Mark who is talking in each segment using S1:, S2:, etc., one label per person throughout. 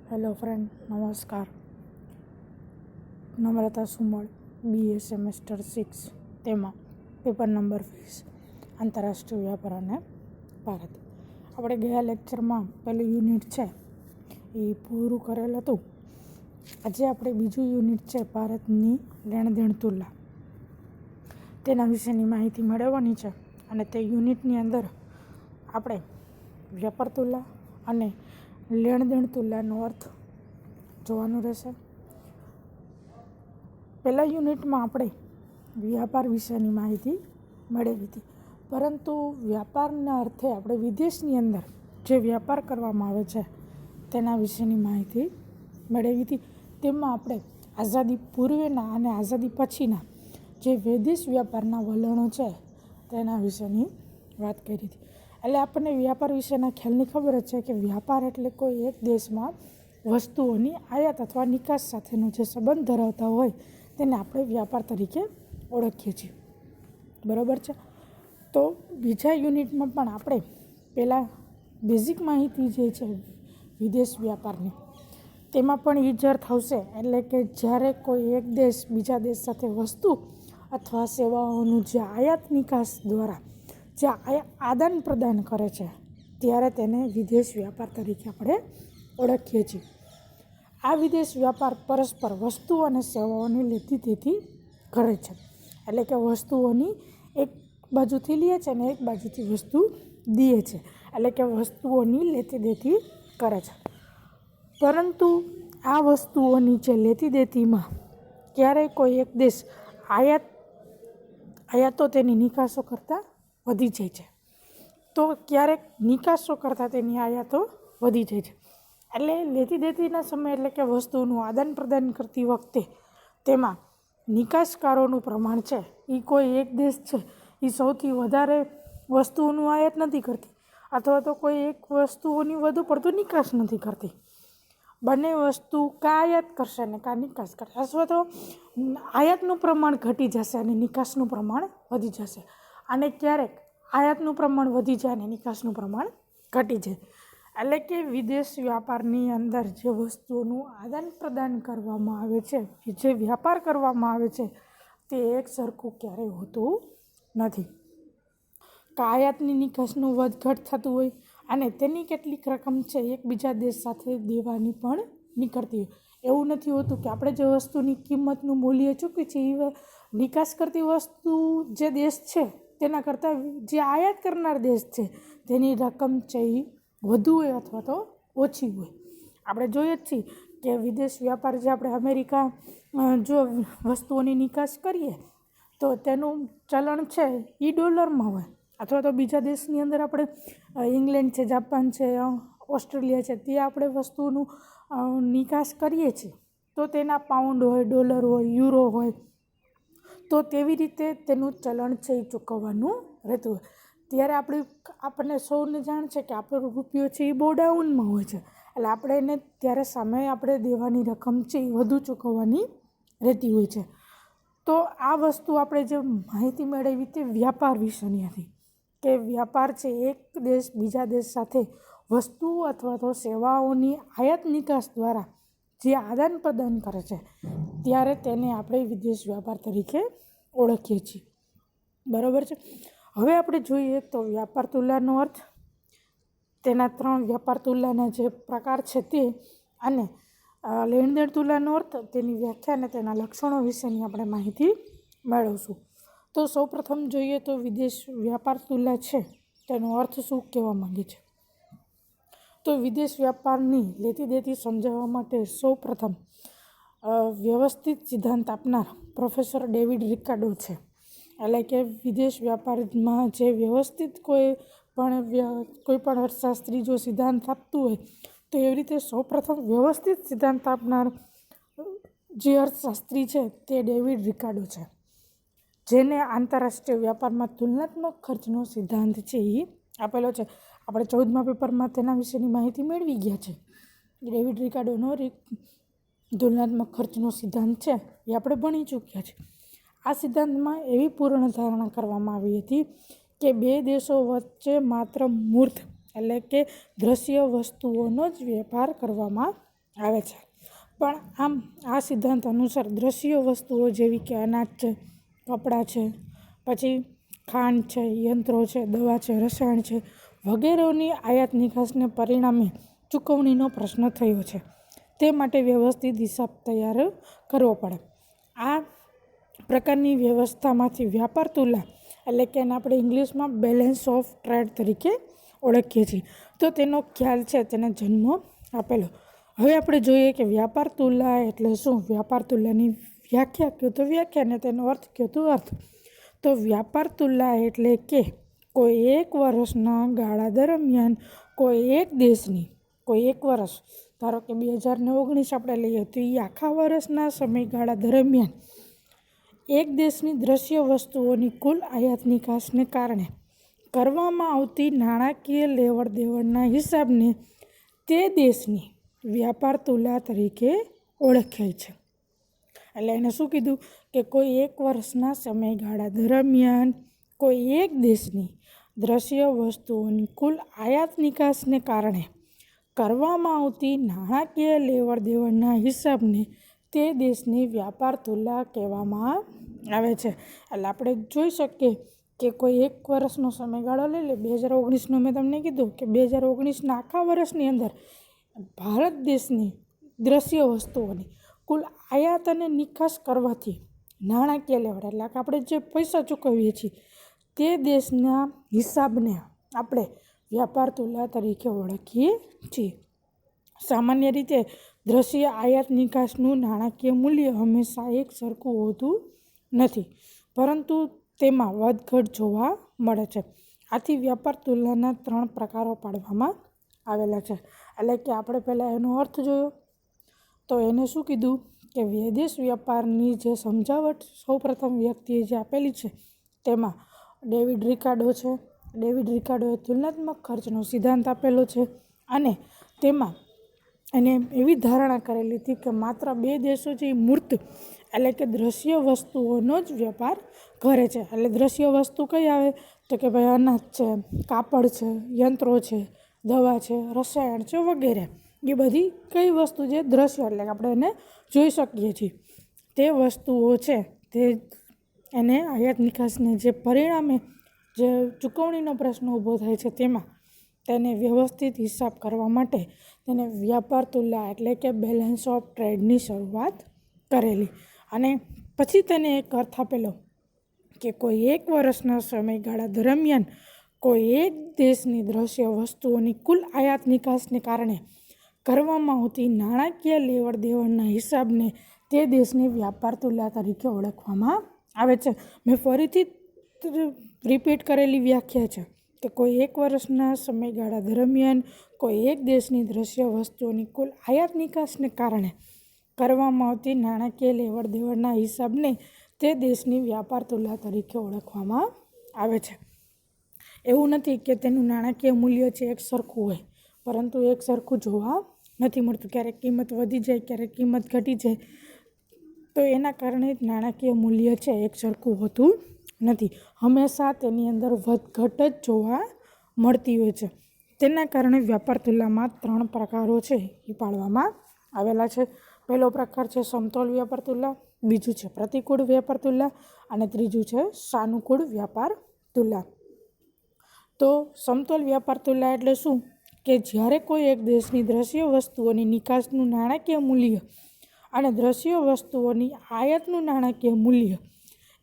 S1: Hello friend, નમસ્કાર. નમ્રતા સુમદ, B.A.Sem-6, તેમાં paper number 20 આંતરરાષ્ટ્રીય વ્યાપાર અને ભારત. આપણે ગયા લેક્ચરમાં પહેલું યુનિટ છે એ પૂરું કરેલ હતું. આજે આપણે બીજું યુનિટ છે ભારતની લેણદેણ તુલના, તેના વિશેની માહિતી મેળવવાની છે. અને તે યુનિટની અંદર આપણે વ્યાપાર તુલના અને લેણદેણ તુલનાનો અર્થ જોવાનું રહેશે. પહેલા યુનિટમાં આપણે વ્યાપાર વિશેની માહિતી મેળવી હતી, પરંતુ વ્યાપારના અર્થે આપણે વિદેશની અંદર જે વ્યાપાર કરવામાં આવે છે તેના વિશેની માહિતી મેળવી હતી. તેમાં આપણે આઝાદી પૂર્વેના અને આઝાદી પછીના જે વિદેશ વ્યાપારના વલણો છે તેના વિશેની વાત કરી હતી. એટલે આપણને વ્યાપાર વિશેના ખ્યાલની ખબર જ છે કે વ્યાપાર એટલે કોઈ એક દેશમાં વસ્તુઓની આયાત અથવા નિકાસ સાથેનો જે સંબંધ ધરાવતા હોય તેને આપણે વ્યાપાર તરીકે ઓળખીએ છીએ. બરાબર છે. તો બીજા યુનિટમાં પણ આપણે પહેલાં બેઝિક માહિતી જે છે વિદેશ વ્યાપારની, તેમાં પણ એ જ અર્થ આવશે. એટલે કે જ્યારે કોઈ એક દેશ બીજા દેશ સાથે વસ્તુ અથવા સેવાઓનું જે આયાત નિકાસ દ્વારા જે આદાન પ્રદાન કરે છે ત્યારે તેને વિદેશ વ્યાપાર તરીકે આપણે ઓળખીએ છીએ. આ વિદેશ વ્યાપાર પરસ્પર વસ્તુઓ અને સેવાઓની લેતી દેતી કરે છે. એટલે કે વસ્તુઓની એક બાજુથી લે છે અને એક બાજુથી વસ્તુ દે છે. એટલે કે વસ્તુઓની લેતી દેતી કરે છે. પરંતુ આ વસ્તુઓની જે લેતી દેતીમાં ક્યારેય કોઈ એક દેશ આયાતો તેની નિકાસો કરતાં વધી જાય છે, તો ક્યારેક નિકાસો કરતાં તેની આયાતો વધી જાય છે. એટલે લેતી દેતીના સમય એટલે કે વસ્તુનું આદાન પ્રદાન કરતી વખતે તેમાં નિકાસકારોનું પ્રમાણ છે એ કોઈ એક દેશ છે એ સૌથી વધારે વસ્તુઓનું આયાત નથી કરતી, અથવા તો કોઈ એક વસ્તુઓની વધુ પડતું નિકાસ નથી કરતી. બંને વસ્તુ કાં આયાત કરશે ને કાં નિકાસ કરશે, અથવા તો આયાતનું પ્રમાણ ઘટી જશે અને નિકાસનું પ્રમાણ વધી જશે. અને ક્યારેક આયાતનું પ્રમાણ વધી જાય અને નિકાસનું પ્રમાણ ઘટી જાય. એટલે કે વિદેશ વ્યાપારની અંદર જે વસ્તુઓનું આદાન પ્રદાન કરવામાં આવે છે, જે વ્યાપાર કરવામાં આવે છે, તે એક સરખું ક્યારેય હોતું નથી. આયાતની નિકાસનું વધઘટ થતું હોય અને તેની કેટલીક રકમ છે એકબીજા દેશ સાથે દેવાની પણ નીકળતી હોય. એવું નથી હોતું કે આપણે જે વસ્તુની કિંમતનું મૂલ્ય ચૂકવી છે એ નિકાસ કરતી વસ્તુ જે દેશ છે તેના કરતાં જે આયાત કરનાર દેશ છે તેની રકમ છે એ વધુ હોય અથવા તો ઓછી હોય. આપણે જોઈએ જ છીએ કે વિદેશ વ્યાપાર જે આપણે અમેરિકા જો વસ્તુઓની નિકાસ કરીએ તો તેનું ચલણ છે એ ડોલરમાં હોય, અથવા તો બીજા દેશની અંદર આપણે ઇંગ્લેન્ડ છે, જાપાન છે, ઓસ્ટ્રેલિયા છે, ત્યાં આપણે વસ્તુનું નિકાસ કરીએ છીએ તો તેના પાઉન્ડ હોય, ડોલર હોય, યુરો હોય, તો તેવી રીતે તેનું ચલણ છે એ ચૂકવવાનું રહેતું હોય. ત્યારે આપણને સૌને જાણ છે કે આપણો રૂપિયો છે એ બહુ ડાઉનમાં હોય છે. એટલે આપણે એને ત્યારે સામે આપણે દેવાની રકમ છે એ વધુ ચૂકવવાની રહેતી હોય છે. તો આ વસ્તુ આપણે જે માહિતી મેળવી તે વ્યાપાર વિશેની હતી કે વ્યાપાર છે એક દેશ બીજા દેશ સાથે વસ્તુ અથવા તો સેવાઓની આયાત નિકાસ દ્વારા જે આદાન પ્રદાન કરે છે ત્યારે તેને આપણે વિદેશ વ્યાપાર તરીકે ઓળખીએ છીએ. બરાબર છે. હવે આપણે જોઈએ તો વ્યાપાર તુલનાનો અર્થ, તેના 3 વ્યાપાર તુલનાના જે પ્રકાર છે તે, અને લેણદેણ તુલનાનો અર્થ, તેની વ્યાખ્યા અને તેના લક્ષણો વિશેની આપણે માહિતી મેળવશું. તો સૌપ્રથમ જોઈએ તો વિદેશ વ્યાપાર તુલના છે તેનો અર્થ શું કહેવા માંગે છે. તો વિદેશ વ્યાપારની લેતી દેતી સમજાવવા માટે સૌપ્રથમ વ્યવસ્થિત સિદ્ધાંત આપનાર પ્રોફેસર ડેવિડ રિકાર્ડો છે. એટલે કે વિદેશ વ્યાપારમાં જે વ્યવસ્થિત કોઈ પણ અર્થશાસ્ત્રી જો સિદ્ધાંત આપતું હોય તો એવી રીતે સૌપ્રથમ વ્યવસ્થિત સિદ્ધાંત આપનાર જે અર્થશાસ્ત્રી છે તે ડેવિડ રિકાર્ડો છે, જેને આંતરરાષ્ટ્રીય વ્યાપારમાં તુલનાત્મક ખર્ચનો સિદ્ધાંત છે એ આપેલો છે. આપણે 14મા પેપરમાં તેના વિશેની માહિતી મેળવી ગયા છે. ડેવિડ રિકાર્ડોનો તુલનાત્મક ખર્ચનો સિદ્ધાંત છે એ આપણે ભણી ચૂક્યા છે. આ સિદ્ધાંતમાં એવી પૂર્ણ ધારણા કરવામાં આવી હતી કે બે દેશો વચ્ચે માત્ર મૂર્ત એટલે કે દ્રશ્ય વસ્તુઓનો જ વેપાર કરવામાં આવે છે. પણ આમ આ સિદ્ધાંત અનુસાર દ્રશ્ય વસ્તુઓ જેવી કે અનાજ છે, કપડાં છે, પછી ખાંડ છે, યંત્રો છે, દવા છે, રસાયણ છે વગેરેની આયાત નિકાસને પરિણામે ચૂકવણીનો પ્રશ્ન થયો છે. તે માટે વ્યવસ્થિત હિસાબ તૈયાર કરવો પડે. આ પ્રકારની વ્યવસ્થામાંથી વ્યાપાર તુલા એટલે કે આપણે ઇંગ્લિશમાં બેલેન્સ ઓફ ટ્રેડ તરીકે ઓળખીએ છીએ. તો તેનો ખ્યાલ છે તેને જન્મ આપેલો. હવે આપણે જોઈએ કે વ્યાપાર તુલા એટલે શું. વ્યાપાર તુલાની વ્યાખ્યા કહો તો વ્યાખ્યા ને તેનો અર્થ કહો તો અર્થ. તો વ્યાપાર તુલા એટલે કે કોઈ એક વર્ષના ગાળા દરમિયાન કોઈ એક દેશની કોઈ એક વર્ષ ધારો કે 2019 આપણે લઈએ તો એ આખા વર્ષના સમયગાળા દરમિયાન એક દેશની દ્રશ્ય વસ્તુઓની કુલ આયાત નિકાસને કારણે કરવામાં આવતી નાણાકીય લેવડ દેવડના હિસાબને તે દેશની વ્યાપાર તુલા તરીકે ઓળખાય છે. એટલે એને શું કીધું કે કોઈ એક વર્ષના સમયગાળા દરમિયાન કોઈ એક દેશની દ્રશ્ય વસ્તુઓની કુલ આયાત નિકાસને કારણે કરવામાં આવતી નાણાકીય લેવડ દેવડના હિસાબને તે દેશની વ્યાપાર તુલા કહેવામાં આવે છે. એટલે આપણે જોઈ શકીએ કે કોઈ એક વર્ષનો સમયગાળો લઈ લે. 2019નો મેં તમને કીધું કે 2019ના આખા વર્ષની અંદર ભારત દેશની દ્રશ્ય વસ્તુઓની કુલ આયાત અને નિકાસ કરવાથી નાણાકીય લેવડ એટલે કે આપણે જે પૈસા ચૂકવીએ છીએ તે દેશના હિસાબને આપણે વ્યાપાર તુલા તરીકે ઓળખીએ છીએ. સામાન્ય રીતે દ્રશ્ય આયાત નિકાસનું નાણાકીય મૂલ્ય હંમેશા એક સરખું હોતું નથી, પરંતુ તેમાં વધઘટ જોવા મળે છે. આથી વ્યાપાર તુલનાના 3 પ્રકારો પાડવામાં આવેલા છે. એટલે કે આપણે પહેલાં એનો અર્થ જોયો તો એને શું કીધું કે વિદેશ વ્યાપારની જે સમજાવટ સૌપ્રથમ વ્યક્તિએ જે આપેલી છે તેમાં ડેવિડ રિકાર્ડો છે. ડેવિડ રિકાર્ડોએ તુલનાત્મક ખર્ચનો સિદ્ધાંત આપેલો છે અને તેમાં એને એવી ધારણા કરેલી હતી કે માત્ર 2 દેશો જે મૂર્ત એટલે કે દ્રશ્ય વસ્તુઓનો જ વેપાર કરે છે. એટલે દ્રશ્ય વસ્તુ કઈ આવે તો કે ભાઈ અનાજ છે, કાપડ છે, યંત્રો છે, દવા છે, રસાયણ છે વગેરે. એ બધી કઈ વસ્તુ જે દ્રશ્ય એટલે કે આપણે એને જોઈ શકીએ છીએ તે વસ્તુઓ છે તે એને આયાત નિકાસને જે પરિણામે જે ચૂકવણીનો પ્રશ્ન ઊભો થાય છે તેમાં તેને વ્યવસ્થિત હિસાબ કરવા માટે તેને વ્યાપાર તુલા એટલે કે બેલેન્સ ઓફ ટ્રેડની શરૂઆત કરેલી. અને પછી તેને એક અર્થ આપેલો કે કોઈ એક વર્ષના સમયગાળા દરમિયાન કોઈ એક દેશની દ્રશ્ય વસ્તુઓની કુલ આયાત નિકાસને કારણે કરવામાં આવતી નાણાકીય લેવડ દેવડના હિસાબને તે દેશની વ્યાપાર તુલા તરીકે ઓળખવામાં આવે છે. મેં ફરીથી રિપીટ કરેલી વ્યાખ્યા છે કે કોઈ એક વર્ષના સમયગાળા દરમિયાન કોઈ એક દેશની દ્રશ્ય વસ્તુઓની કુલ આયાત નિકાસને કારણે કરવામાં આવતી નાણાકીય લેવડ દેવડના હિસાબને તે દેશની વ્યાપાર તુલા તરીકે ઓળખવામાં આવે છે. એવું નથી કે તેનું નાણાકીય મૂલ્ય છે એક સરખું હોય, પરંતુ એક સરખું જોવા નથી મળતું. ક્યારેક કિંમત વધી જાય, ક્યારેક કિંમત ઘટી જાય, તો એના કારણે નાણાકીય મૂલ્ય છે એક સરખું હોતું નથી. હંમેશા તેની અંદર વધઘટ જ જોવા મળતી હોય છે. તેના કારણે વ્યાપાર તુલામાં 3 પ્રકારો છે એ પાડવામાં આવેલા છે. પહેલો પ્રકાર છે સમતોલ વ્યાપાર તુલા, બીજું છે પ્રતિકૂળ વ્યાપાર તુલા અને ત્રીજું છે સાનુકૂળ વ્યાપાર તુલા. તો સમતોલ વ્યાપાર તુલા એટલે શું કે જ્યારે કોઈ એક દેશની દ્રશ્ય વસ્તુઓની નિકાસનું નાણાકીય મૂલ્ય અને દ્રશ્ય વસ્તુઓની આયાતનું નાણાકીય મૂલ્ય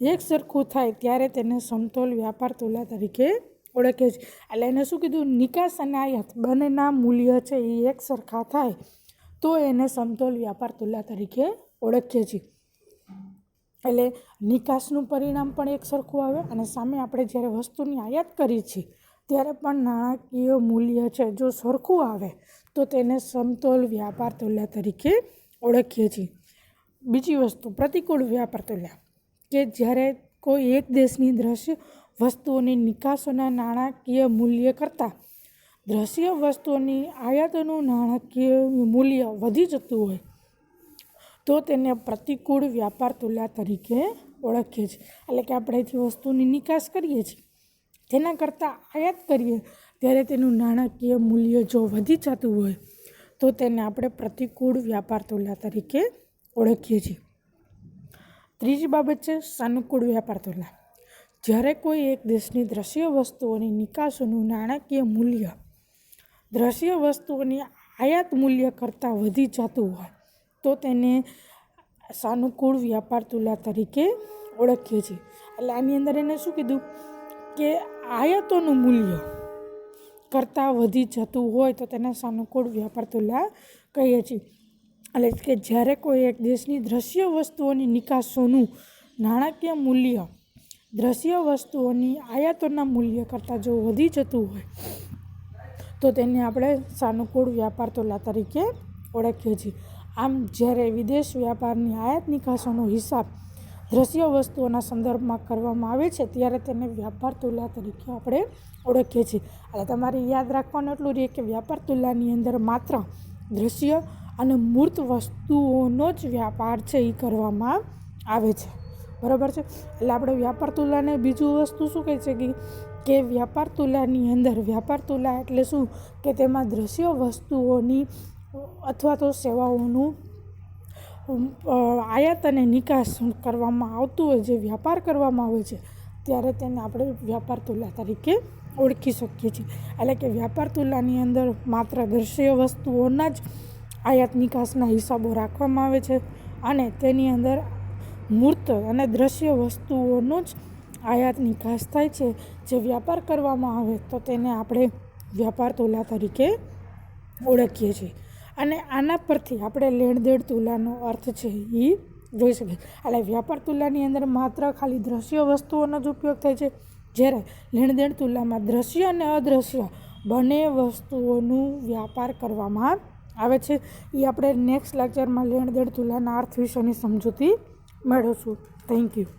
S1: એક સરખું થાય ત્યારે તેને સમતોલ વ્યાપાર તુલા તરીકે ઓળખે છે. એટલે એને શું કીધું, નિકાસ અને આયાત બંનેના મૂલ્ય છે એ એક સરખા થાય તો એને સમતોલ વ્યાપાર તુલા તરીકે ઓળખીએ છીએ. એટલે નિકાસનું પરિણામ પણ એક સરખું આવે અને સામે આપણે જ્યારે વસ્તુની આયાત કરીએ છીએ ત્યારે પણ નાણાકીય મૂલ્ય છે જો સરખું આવે તો તેને સમતોલ વ્યાપાર તુલા તરીકે ઓળખીએ છીએ. બીજી વસ્તુ પ્રતિકૂળ વ્યાપાર તુલા કે જ્યારે કોઈ એક દેશની દ્રશ્ય વસ્તુઓની નિકાસોના નાણાકીય મૂલ્ય કરતાં દ્રશ્ય વસ્તુઓની આયાતોનું નાણાકીય મૂલ્ય વધી જતું હોય તો તેને પ્રતિકૂળ વ્યાપાર તુલા તરીકે ઓળખીએ છીએ. એટલે કે આપણે જે વસ્તુની નિકાસ કરીએ છીએ તેના કરતાં આયાત કરીએ ત્યારે તેનું નાણાકીય મૂલ્ય જો વધી જતું હોય તો તેને આપણે પ્રતિકૂળ વ્યાપાર તુલના તરીકે ઓળખીએ છીએ. ત્રીજી બાબત છે સાનુકૂળ વ્યાપાર તુલના. જ્યારે કોઈ એક દેશની દ્રશ્ય વસ્તુઓની નિકાસોનું નાણાકીય મૂલ્ય દ્રશ્ય વસ્તુઓની આયાત મૂલ્ય કરતાં વધી જતું હોય તો તેને સાનુકૂળ વ્યાપાર તુલના તરીકે ઓળખીએ છીએ. એટલે આની અંદર એને શું કીધું કે આયાતોનું મૂલ્ય કરતાં વધી જતું હોય તો તેને સાનુકૂળ વ્યાપાર તુલના કહીએ છીએ. એટલે કે જ્યારે કોઈ એક દેશની દ્રશ્ય વસ્તુઓની નિકાસોનું નાણાકીય મૂલ્ય દ્રશ્ય વસ્તુઓની આયાતોના મૂલ્ય કરતાં જો વધી જતું હોય તો તેને આપણે સાનુકૂળ વ્યાપાર તુલના તરીકે ઓળખીએ છીએ. આમ જ્યારે વિદેશ વ્યાપારની આયાત નિકાસોનો હિસાબ દ્રશ્ય વસ્તુઓના સંદર્ભમાં કરવામાં આવે છે ત્યારે તેને વ્યાપાર તુલના તરીકે આપણે ઓળખીએ છીએ. એટલે તમારે યાદ રાખવાનું એટલું રહે કે વ્યાપાર તુલનાની અંદર માત્ર દ્રશ્ય અને મૂર્ત વસ્તુઓનો જ વ્યાપાર છે એ કરવામાં આવે છે. બરાબર છે. એટલે આપણે વ્યાપાર તુલનાને બીજું વસ્તુ શું કહે છે કે વ્યાપાર તુલનાની અંદર વ્યાપાર તુલના એટલે શું કે તેમાં દ્રશ્ય વસ્તુઓની અથવા તો સેવાઓનું આયાત અને નિકાસ કરવામાં આવતું હોય, જે વ્યાપાર કરવામાં આવે છે ત્યારે તેને આપણે વ્યાપાર તુલના તરીકે ઓળખી શકીએ છીએ. એટલે કે વ્યાપાર તુલનાની અંદર માત્ર દ્રશ્ય વસ્તુઓના જ આયાત નિકાસના હિસાબો રાખવામાં આવે છે અને તેની અંદર મૂર્ત અને દ્રશ્ય વસ્તુઓનો જ આયાત નિકાસ થાય છે. જે વ્યાપાર કરવામાં આવે તો તેને આપણે વ્યાપાર તુલના તરીકે ઓળખીએ છીએ. અને આના પરથી આપણે લેણદેણ તુલનાનો અર્થ છે એ જોઈ શકીએ. એટલે વ્યાપાર તુલનાની અંદર માત્ર ખાલી દ્રશ્ય વસ્તુઓનો જ ઉપયોગ થાય છે, જ્યારે લેણદેણ તુલનામાં દ્રશ્ય અને અદ્રશ્ય બંને વસ્તુઓનું વ્યાપાર કરવામાં આવે છે. એ આપણે નેક્સ્ટ લેક્ચરમાં લેણદેણ તુલનાના અર્થ વિશેની સમજૂતી મેળવશું. Thank you.